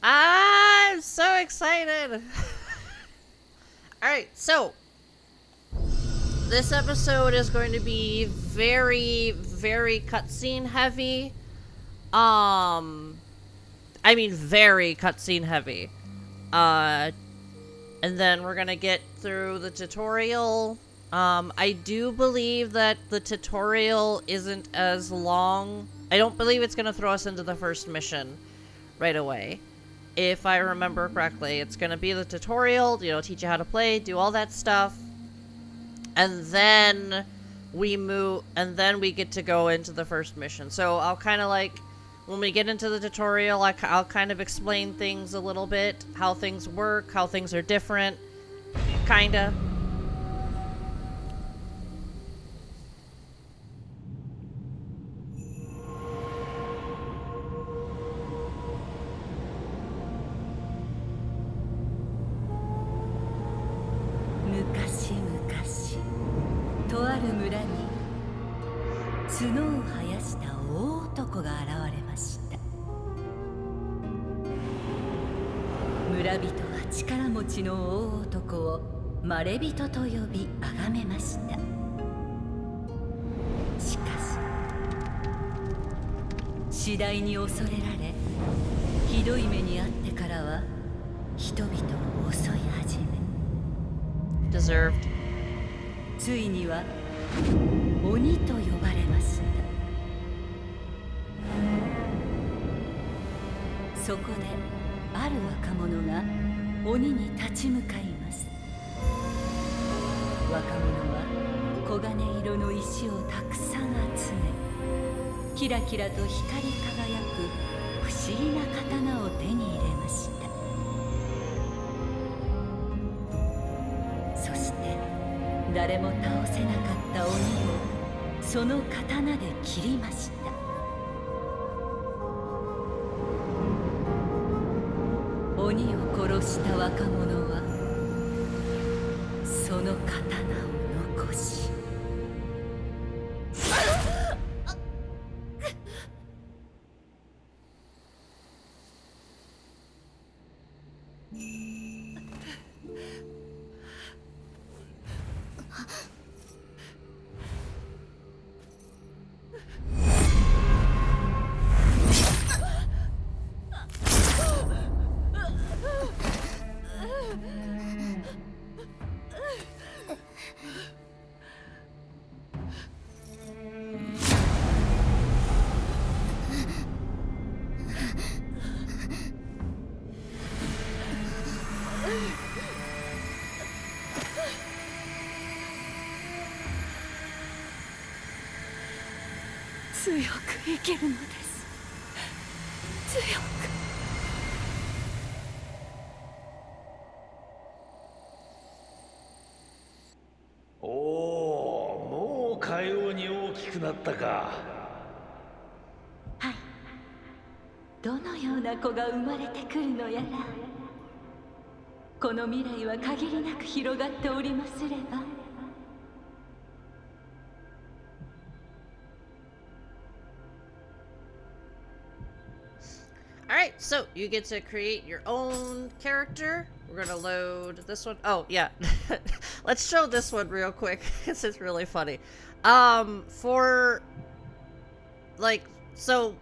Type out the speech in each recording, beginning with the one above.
I'm so excited. Alright, so this episode is going to be very, very cutscene heavy. Very cutscene heavy. And then we're gonna get through the tutorial. I do believe that the tutorial isn't as long. I don't believe it's gonna throw us into the first mission right away. If I remember correctly, it's gonna be the tutorial, teach you how to play, do all that stuff. And then we get to go into the first mission. So I'll kind of when we get into the tutorial, I'll kind of explain things a little bit, how things work, how things are different, kinda.まれびとと呼び崇めました。しかし次第に恐れられ、ひどい目に遭ってからは人々を襲い始め、 Deserved. ついには鬼と呼ばれました。そこである若者が鬼に立ち向かいます。若者は黄金色の石をたくさん集め、キラキラと光り輝く不思議な刀を手に入れました。そして誰も倒せなかった鬼をその刀で切りました。鬼を殺した若者はその刀を残し、強く生きるのです。強く。おお、もうかように大きくなったか。はい。どのような子が生まれてくるのやら。この未来は限りなく広がっておりますれば。Alright, so you get to create your own character. We're gonna load this one. Oh, yeah. Let's show this one real quick, because it's really funny. So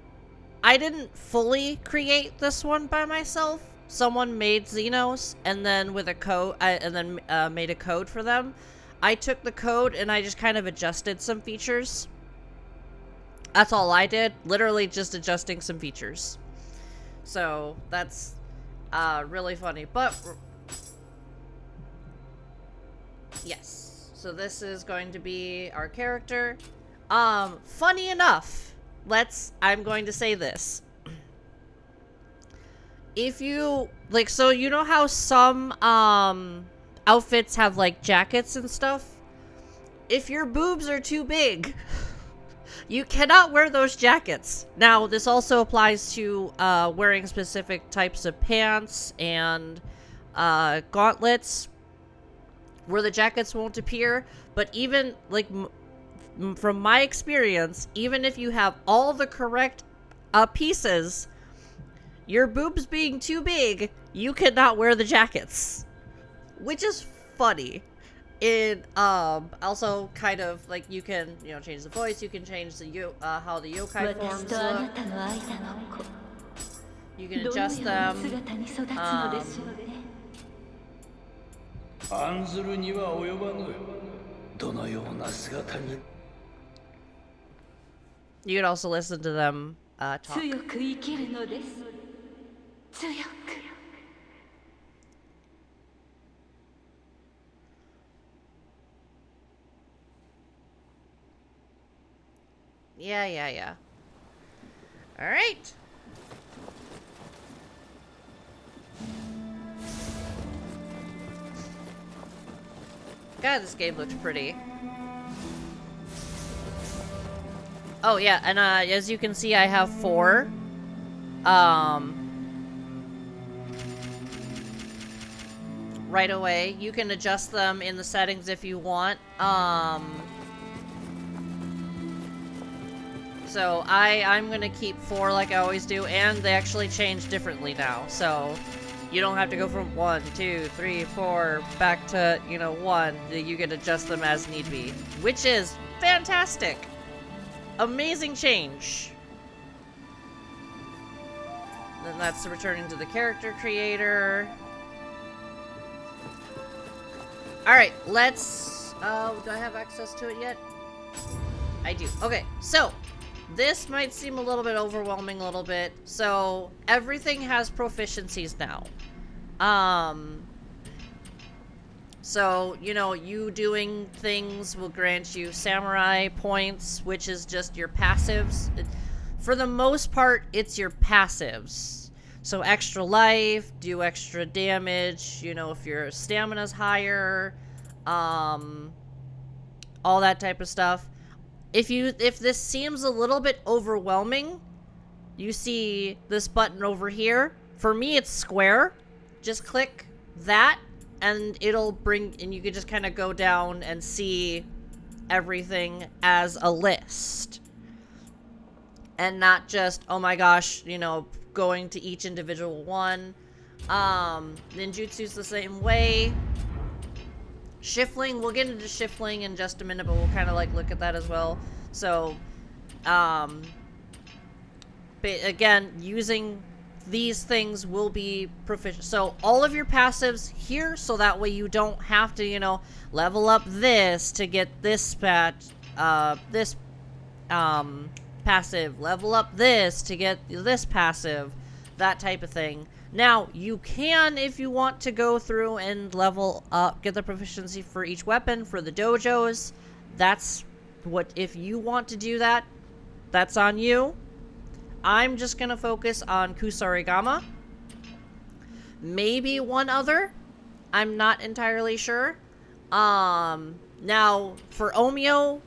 I didn't fully create this one by myself. Someone made Xenos, and then with a code, made a code for them. I took the code and I just kind of adjusted some features. That's all I did. Literally just adjusting some features. So that's really funny. But yes, so this is going to be our character. Funny enough, I'm going to say this. If you so you know how some outfits have jackets and stuff? If your boobs are too big, you cannot wear those jackets. Now, this also applies to wearing specific types of pants and gauntlets where the jackets won't appear. But even, from my experience, even if you have all the correct pieces, your boobs being too big, you cannot wear the jackets. Which is funny. It also kind of like you can, you know, change the voice, you can change the how the yokai 私 forms とあな look. たの間の子 You can どのよう adjust な them. 姿に育つのでしょうね、案ずるには及ばぬ。どのような姿に。You can also listen to them talk. 強く生きるのです。強く。Yeah. Alright. God, this game looks pretty. Oh yeah, and as you can see, I have 4. Right away. You can adjust them in the settings if you want. So I'm gonna keep 4 like I always do, and they actually change differently now. So you don't have to go from 1, 2, 3, 4 back to, you know, 1. You can adjust them as need be, which is fantastic. Amazing change. Then that's returning to the character creator. Alright, let's... do I have access to it yet? I do. Okay, so... This might seem a little bit overwhelming a little bit. So, everything has proficiencies now. So, you know, you doing things will grant you samurai points, which is just your passives. For the most part, it's your passives. So extra life, do extra damage, you know, if your stamina's higher, all that type of stuff. If this seems a little bit overwhelming, you see this button over here. For me, it's square. Just click that, and it'll bring, and you can just kind of go down and see everything as a list. And not just, oh my gosh, you know, going to each individual one. Ninjutsu's the same way. Shiftling, we'll get into shiftling in just a minute, but we'll kind of like look at that as well. So, again, using these things will be proficient. So all of your passives here, so that way you don't have to, you know, level up this to get this passive, level up this to get this passive, that type of thing. Now, you can, if you want to go through and level up, get the proficiency for each weapon for the dojos. That's what, if you want to do that, that's on you. I'm just going to focus on Kusarigama. Maybe one other. I'm not entirely sure. Now, for Omio,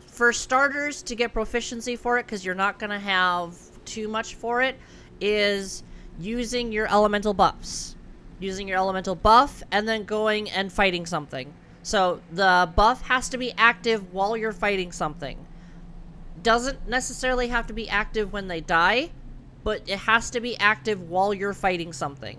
for starters, to get proficiency for it, because you're not going to have too much for it, is using your elemental buffs. Using your elemental buff, and then going and fighting something. So, the buff has to be active while you're fighting something. Doesn't necessarily have to be active when they die, but it has to be active while you're fighting something.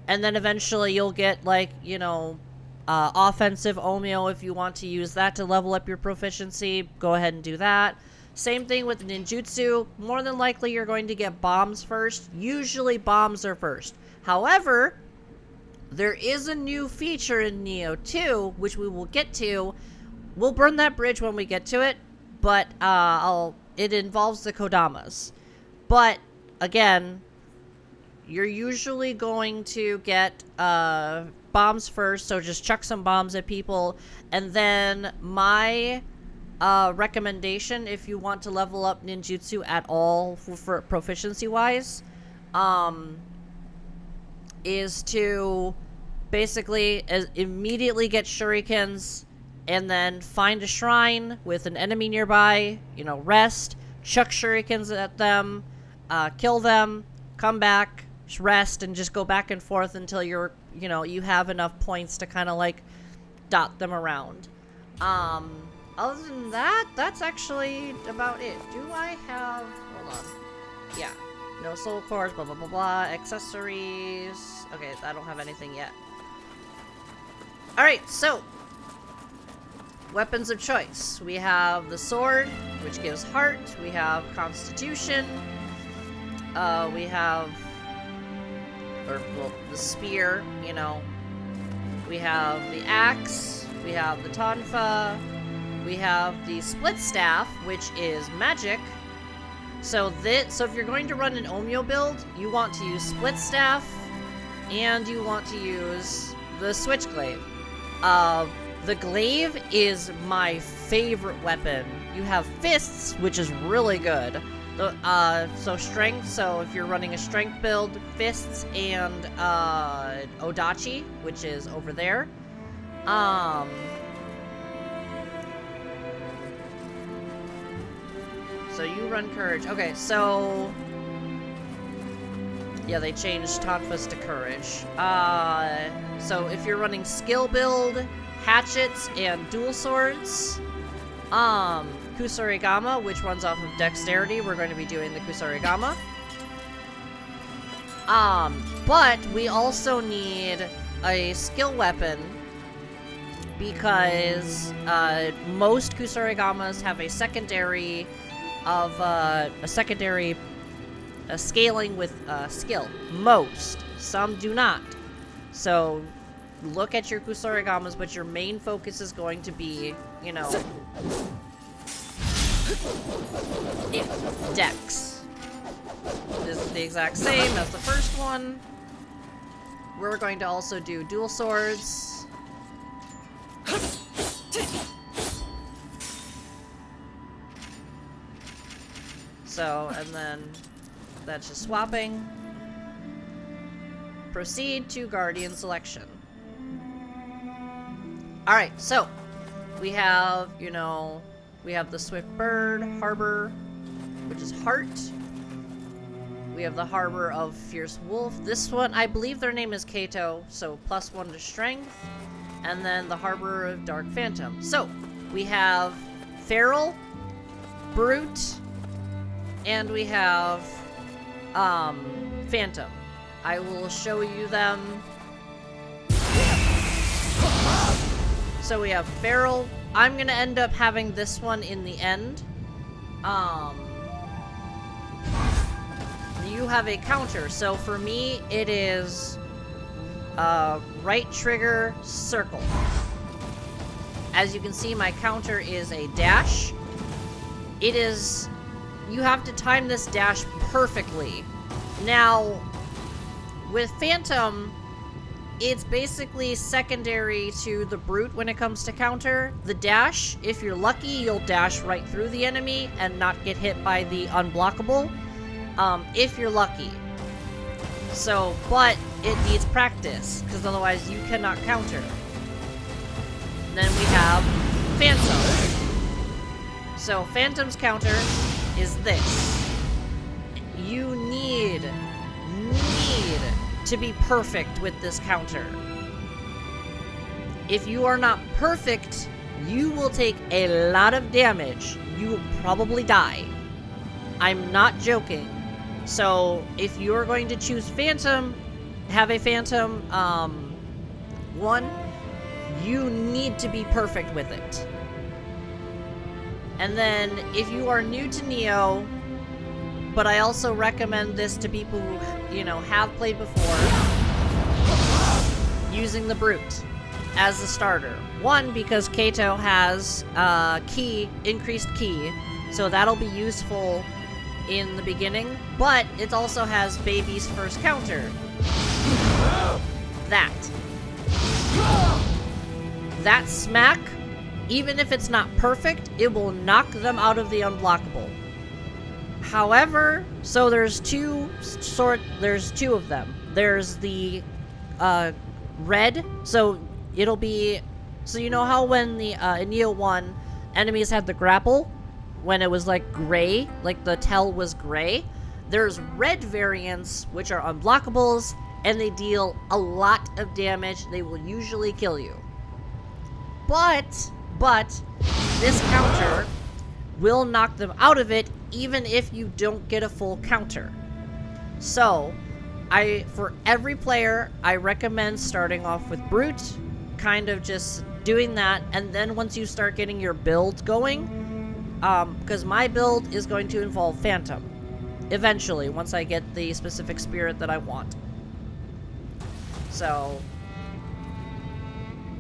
And then eventually you'll get, like, you know, offensive Omio if you want to use that to level up your proficiency. Go ahead and do that. Same thing with ninjutsu. More than likely you're going to get bombs first. Usually bombs are first. However, there is a new feature in Nioh 2, which we will get to. We'll burn that bridge when we get to it, but it involves the Kodamas. But, again, you're usually going to get bombs first, so just chuck some bombs at people. And then my recommendation, if you want to level up ninjutsu at all for proficiency-wise, is to basically immediately get shurikens and then find a shrine with an enemy nearby, you know, rest, chuck shurikens at them, kill them, come back, rest, and just go back and forth until you're, you know, you have enough points to kind of like dot them around. Other than that, that's actually about it. Do I have, hold on. Yeah. No soul cores, blah, blah, blah, blah. Accessories. Okay, I don't have anything yet. Alright, so. Weapons of choice. We have the sword, which gives heart. We have constitution. We have... well, the spear, you know. We have the axe. We have the tonfa. We have the split staff, which is magic. So if you're going to run an Omeo build, you want to use split staff, and you want to use the switch glaive. The glaive is my favorite weapon. You have fists, which is really good. So strength, so if you're running a strength build, fists and Odachi, which is over there. So you run courage. Okay, so yeah, they changed Tonfas to courage. So if you're running skill build, hatchets and dual swords, Kusarigama, which runs off of dexterity, we're going to be doing the Kusarigama. But we also need a skill weapon because most Kusarigamas have a secondary scaling with skill. Most. Some do not. So look at your Kusarigamas, but your main focus is going to be, you know, Dex. This is the exact same as the first one. We're going to also do dual swords. So, and then that's just swapping. Proceed to Guardian selection. Alright, so we have, you know, we have the Swift Bird, Harbor, which is Heart. We have the Harbor of Fierce Wolf. This one, I believe their name is Kato, so +1 to Strength. And then the Harbor of Dark Phantom. So, we have Feral, Brute, and we have Phantom. I will show you them. So we have Feral. I'm gonna end up having this one in the end. You have a counter. So for me, it is right trigger, circle. As you can see, my counter is a dash. It is... You have to time this dash perfectly. Now, with Phantom, it's basically secondary to the Brute when it comes to counter. The dash, if you're lucky, you'll dash right through the enemy and not get hit by the unblockable. If you're lucky. So, but it needs practice, because otherwise you cannot counter. Then we have Phantom. So, Phantom's counter is this. You need to be perfect with this counter. If you are not perfect, you will take a lot of damage. You will probably die. I'm not joking. So, if you're going to choose Phantom, have a Phantom, one, you need to be perfect with it. And then, if you are new to Nioh, but I also recommend this to people who, you know, have played before, using the Brute as a starter. One, because Kato has increased key, so that'll be useful in the beginning, but it also has Baby's first counter. That smack, even if it's not perfect, it will knock them out of the unblockable. However, so there's two of them. There's the red, so it'll be, so you know how when the in Nioh 1 enemies had the grapple when it was like gray, like the tail was gray? There's red variants which are unblockables and they deal a lot of damage. They will usually kill you. But this counter will knock them out of it even if you don't get a full counter. So, for every player, I recommend starting off with Brute, kind of just doing that, and then once you start getting your build going, because my build is going to involve Phantom, eventually, once I get the specific spirit that I want. So,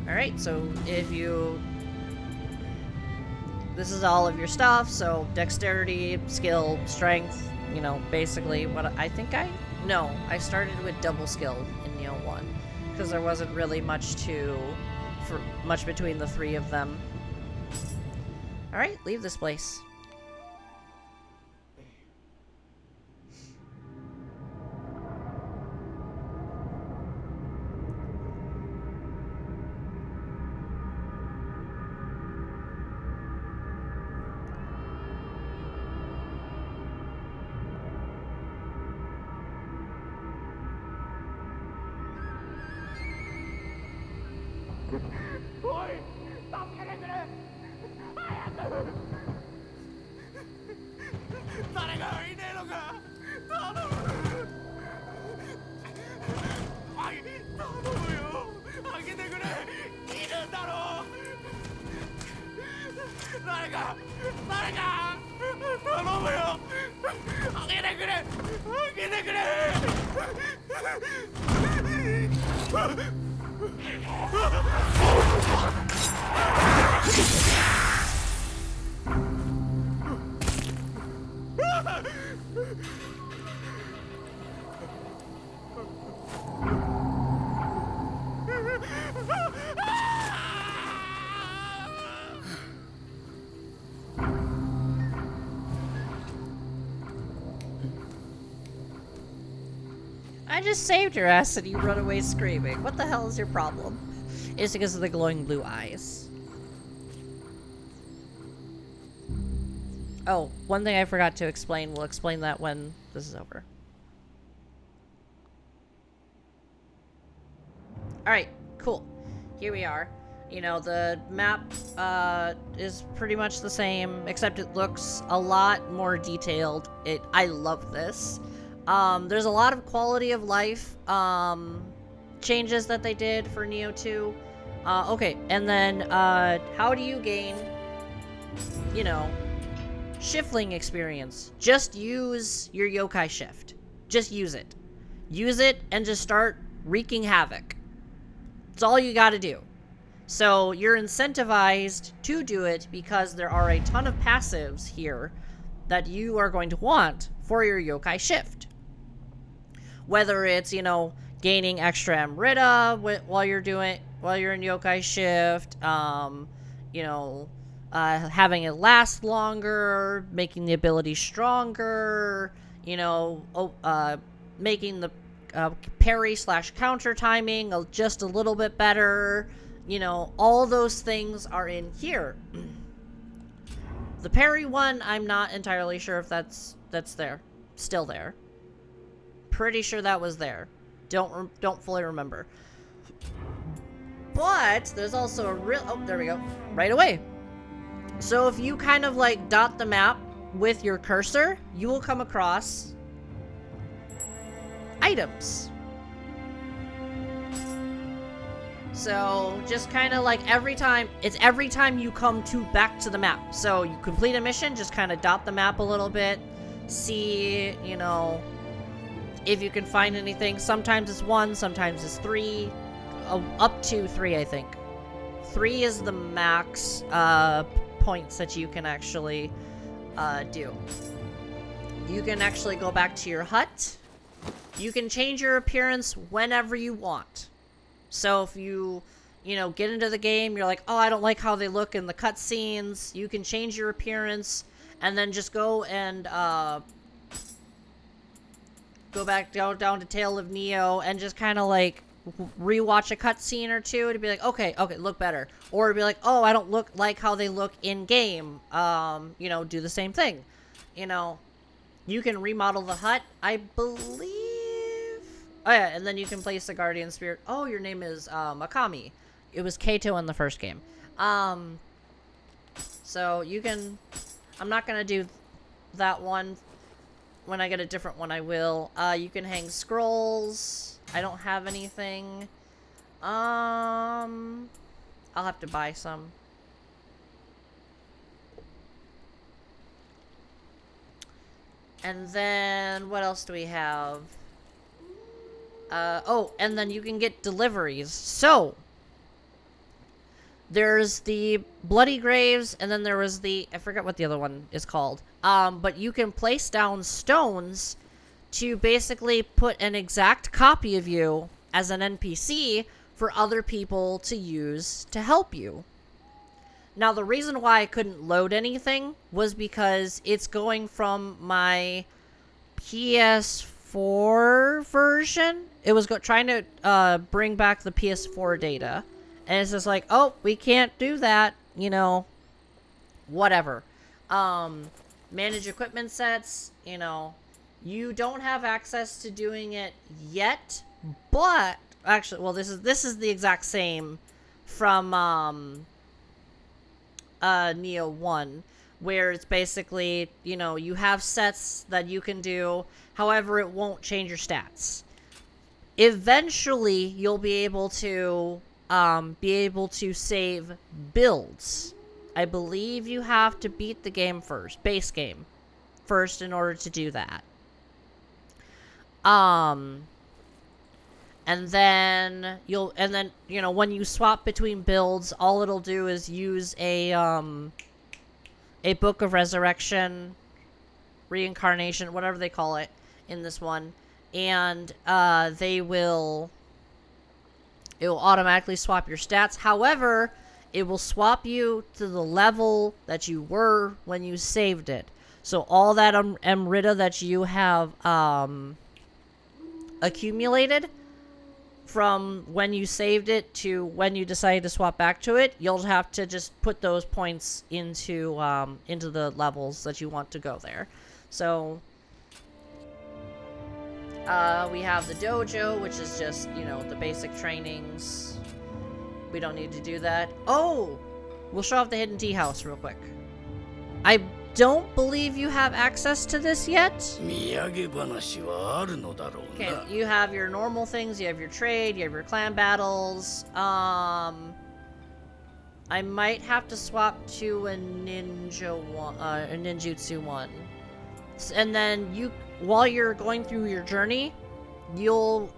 alright, so if you... This is all of your stuff, so dexterity, skill, strength, you know, basically what I think No, I started with double skill in Nioh 1, because there wasn't really much between the three of them. Alright, leave this place. I just saved your ass and you run away screaming. What the hell is your problem? It's because of the glowing blue eyes. Oh, one thing I forgot to explain. We'll explain that when this is over. Alright, cool. Here we are. You know, the map is pretty much the same, except it looks a lot more detailed. I love this. There's a lot of quality of life changes that they did for Nioh 2. Okay, and then how do you gain, you know, shifting experience? Just use your yokai shift. Just use it. Use it and just start wreaking havoc. It's all you gotta do. So you're incentivized to do it because there are a ton of passives here that you are going to want for your yokai shift. Whether it's, you know, gaining extra Amrita while you're in yokai shift, you know, having it last longer, making the ability stronger, you know, making the parry / counter timing just a little bit better. You know, all those things are in here. The parry one, I'm not entirely sure if that's there. Still there. Pretty sure that was there. Don't fully remember. But there's also a real... Oh, there we go. Right away. So if you kind of like dot the map with your cursor, you will come across items. So just kind of like every time you come back to the map. So you complete a mission, just kind of dot the map a little bit, see, you know, if you can find anything. Sometimes it's 1, sometimes it's 3, up to 3, I think. 3 is the max points that you can actually do. You can actually go back to your hut. You can change your appearance whenever you want. So if you know, get into the game, you're like, oh, I don't like how they look in the cutscenes, you can change your appearance, and then just go and go back down to Tale of Nioh, and just kind of like rewatch a cutscene or two to be like, okay, look better. Or be like, oh, I don't look like how they look in game. You know, do the same thing. You know, you can remodel the hut, I believe. Oh yeah, and then you can place the guardian spirit. Oh, your name is Makami. It was Kaito in the first game. So you can... I'm not gonna do that one. when I get a different one, I will. You can hang scrolls. I don't have anything. I'll have to buy some. And then, what else do we have? Oh, and then you can get deliveries. So, there's the Bloody Graves, and then there was the... I forget what the other one is called. But you can place down stones to basically put an exact copy of you as an NPC for other people to use to help you. Now, the reason why I couldn't load anything was because it's going from my PS4 version. It was trying to bring back the PS4 data. And it's just like, oh, we can't do that, you know, whatever. Manage equipment sets, you know, you don't have access to doing it yet, but actually, well, this is the exact same from Nioh 1, where it's basically, you know, you have sets that you can do, however, it won't change your stats. Eventually, you'll be able to save builds. I believe you have to beat the game first, base game first, in order to do that. And then you know, when you swap between builds, all it'll do is use a Book of Resurrection, Reincarnation, whatever they call it in this one, and it will automatically swap your stats. However, it will swap you to the level that you were when you saved it. So all that Amrita that you have accumulated from when you saved it to when you decide to swap back to it, you'll have to just put those points into the levels that you want to go there. So we have the dojo, which is just, you know, the basic trainings. We don't need to do that. Oh! We'll show off the hidden tea house real quick. I don't believe you have access to this yet. Okay, you have your normal things, you have your trade, you have your clan battles. I might have to swap to a ninjutsu one. And then while you're going through your journey, you'll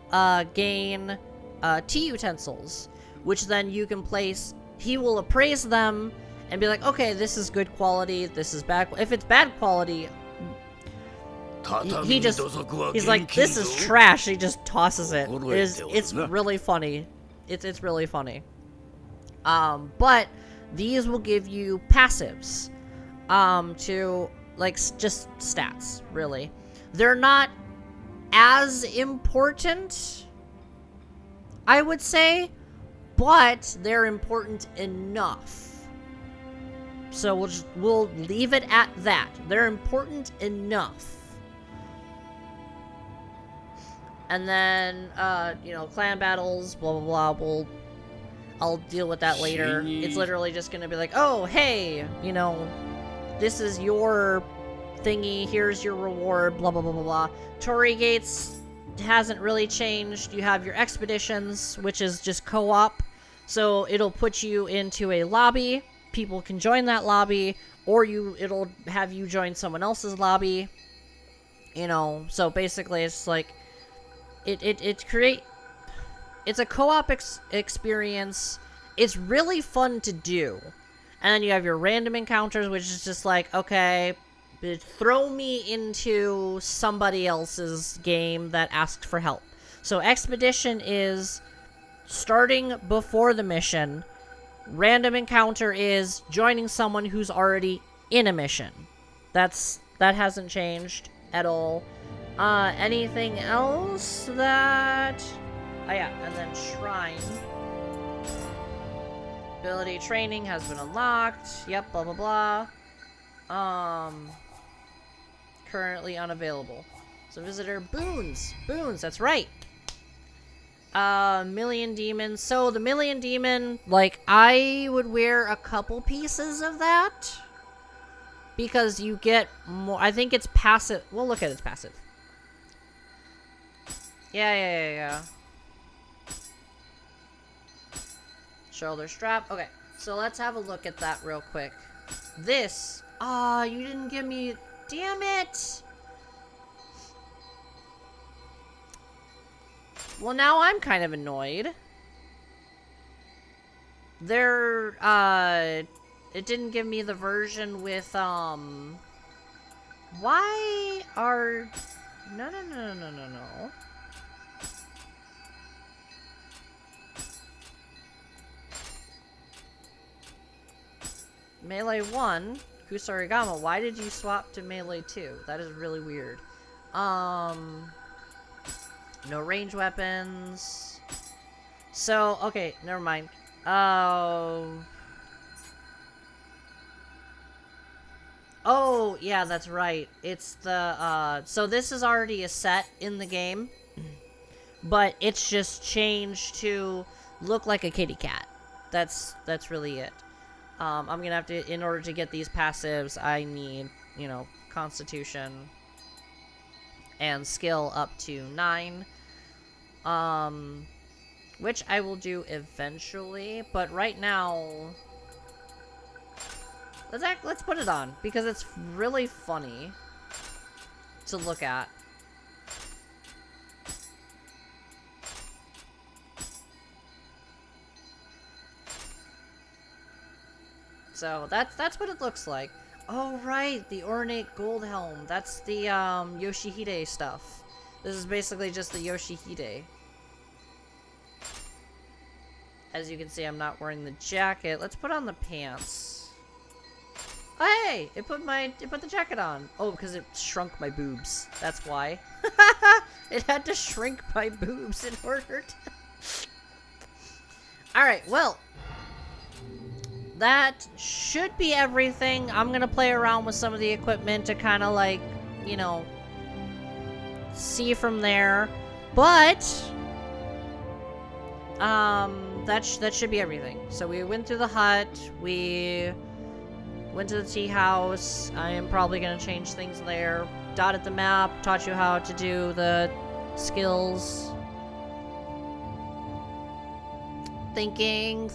gain tea utensils, which then you can place. He will appraise them and be like, okay, this is good quality, this is bad. If it's bad quality, he's like, this is trash. He just tosses it. It's really funny. It's really funny. But these will give you passives, to like just stats. Really, they're not as important, I would say, but they're important enough. So we'll leave it at that. They're important enough. And then, you know, clan battles, blah, blah, blah. I'll deal with that later. It's literally just gonna be like, oh, hey, you know, this is your thingy. Here's your reward, blah, blah, blah, blah, blah. Torii Gates hasn't really changed. You have your expeditions, which is just co-op. So it'll put you into a lobby. People can join that lobby, or it'll have you join someone else's lobby. You know, so basically it's like it's a co-op experience. It's really fun to do. And then you have your random encounters, which is just like, okay, throw me into somebody else's game that asked for help. So expedition is starting before the mission. Random encounter is joining someone who's already in a mission. That hasn't changed at all. Anything else that... Oh yeah, and then Shrine. Ability training has been unlocked. Yep, blah blah blah. Currently unavailable. So visitor boons. Boons, that's right. Million Demon. So the Million Demon, like, I would wear a couple pieces of that. because you get more. I think it's passive. We'll look at its passive. Yeah. Shoulder strap. Okay, so let's have a look at that real quick. This. Ah, you didn't give me. Damn it. Well, now I'm kind of annoyed. It didn't give me the version with, why are... No. Melee 1, Kusarigama, why did you swap to Melee 2? That is really weird. No range weapons. So, okay, never mind. Oh, yeah, that's right. It's the, so this is already a set in the game, but it's just changed to look like a kitty cat. That's really it. I'm gonna have to, in order to get these passives, I need, you know, Constitution and skill up to 9. Which I will do eventually, but right now, let's put it on, because it's really funny to look at. So, that's what it looks like. Oh, right, the ornate gold helm. That's the, Yoshihide stuff. This is basically just the Yoshihide. As you can see, I'm not wearing the jacket. Let's put on the pants. Oh, hey! It put the jacket on. Oh, because it shrunk my boobs. That's why. It had to shrink my boobs in order to... Alright, well. That should be everything. I'm gonna play around with some of the equipment to kind of like, you know, see from there. But... that should be everything. So we went through the hut, we went to the tea house. I am probably gonna change things there. Dotted the map, taught you how to do the skills. Thinking.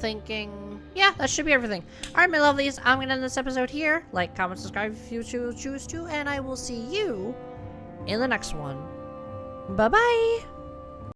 Yeah, that should be everything. Alright, my lovelies, I'm gonna end this episode here. Like, comment, subscribe if you choose to, and I will see you in the next one. Bye-bye!